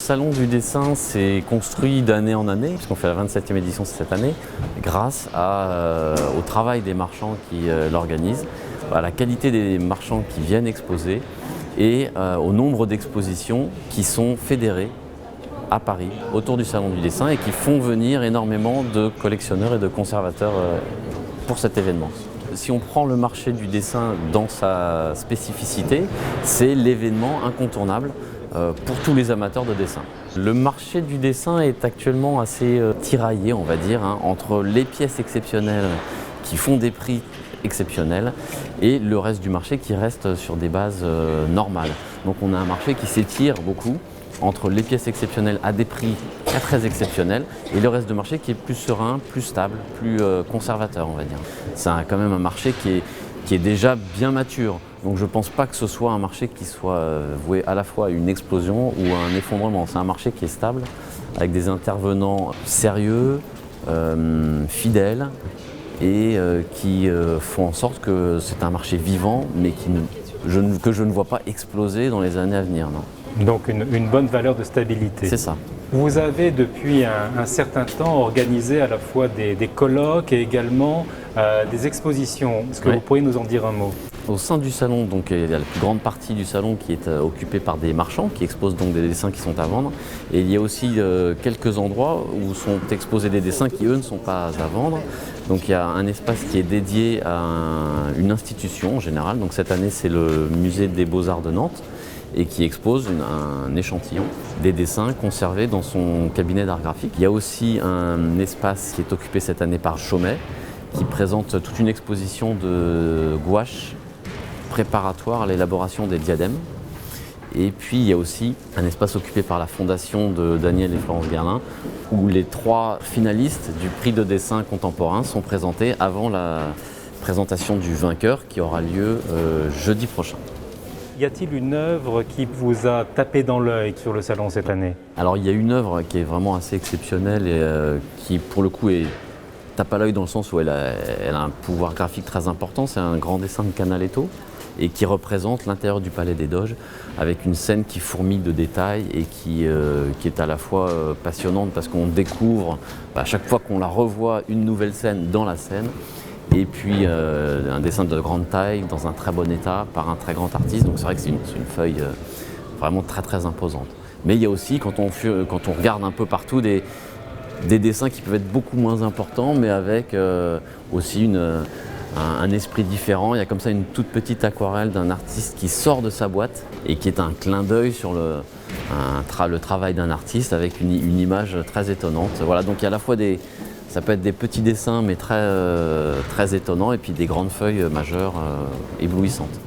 salon du dessin s'est construit d'année en année, puisqu'on fait la 27e édition cette année, grâce au travail des marchands qui l'organisent, à la qualité des marchands qui viennent exposer et au nombre d'expositions qui sont fédérées à Paris, autour du salon du dessin, et qui font venir énormément de collectionneurs et de conservateurs pour cet événement. Si on prend le marché du dessin dans sa spécificité, c'est l'événement incontournable pour tous les amateurs de dessin. Le marché du dessin est actuellement assez tiraillé, on va dire, entre les pièces exceptionnelles qui font des prix exceptionnels et le reste du marché qui reste sur des bases normales. Donc on a un marché qui s'étire beaucoup entre les pièces exceptionnelles à des prix très exceptionnels et le reste du marché qui est plus serein, plus stable, plus conservateur, on va dire. C'est quand même un marché qui est déjà bien mature. Donc je ne pense pas que ce soit un marché qui soit voué à la fois à une explosion ou à un effondrement. C'est un marché qui est stable, avec des intervenants sérieux, fidèles et qui font en sorte que c'est un marché vivant, mais que je ne vois pas exploser dans les années à venir. Non. Donc une bonne valeur de stabilité. C'est ça. Vous avez depuis un certain temps organisé à la fois des colloques et également des expositions. Est-ce que vous pourriez nous en dire un mot? Au sein du salon, donc, il y a la plus grande partie du salon qui est occupée par des marchands qui exposent donc des dessins qui sont à vendre. Et il y a aussi quelques endroits où sont exposés des dessins qui, eux, ne sont pas à vendre. Donc il y a un espace qui est dédié à une institution en général. Donc cette année, c'est le musée des Beaux-Arts de Nantes et qui expose un échantillon des dessins conservés dans son cabinet d'art graphique. Il y a aussi un espace qui est occupé cette année par Chaumet qui présente toute une exposition de gouache préparatoire à l'élaboration des diadèmes. Et puis il y a aussi un espace occupé par la fondation de Daniel et Florence Guerlain où les 3 finalistes du prix de dessin contemporain sont présentés avant la présentation du vainqueur qui aura lieu jeudi prochain. Y a-t-il une œuvre qui vous a tapé dans l'œil sur le salon cette année? Alors il y a une œuvre qui est vraiment assez exceptionnelle et qui pour le coup tape à l'œil dans le sens où elle a un pouvoir graphique très important. C'est un grand dessin de Canaletto et qui représente l'intérieur du Palais des Doges avec une scène qui fourmille de détails et qui est à la fois passionnante parce qu'on découvre à chaque fois qu'on la revoit une nouvelle scène dans la scène. Et puis un dessin de grande taille, dans un très bon état, par un très grand artiste. Donc c'est vrai que c'est une feuille vraiment très imposante. Mais il y a aussi, quand on regarde un peu partout, des dessins qui peuvent être beaucoup moins importants, mais avec aussi un esprit différent. Il y a comme ça une toute petite aquarelle d'un artiste qui sort de sa boîte et qui est un clin d'œil sur le travail d'un artiste avec une image très étonnante. Voilà, donc il y a à la fois ça peut être des petits dessins mais très étonnants et puis des grandes feuilles majeures éblouissantes.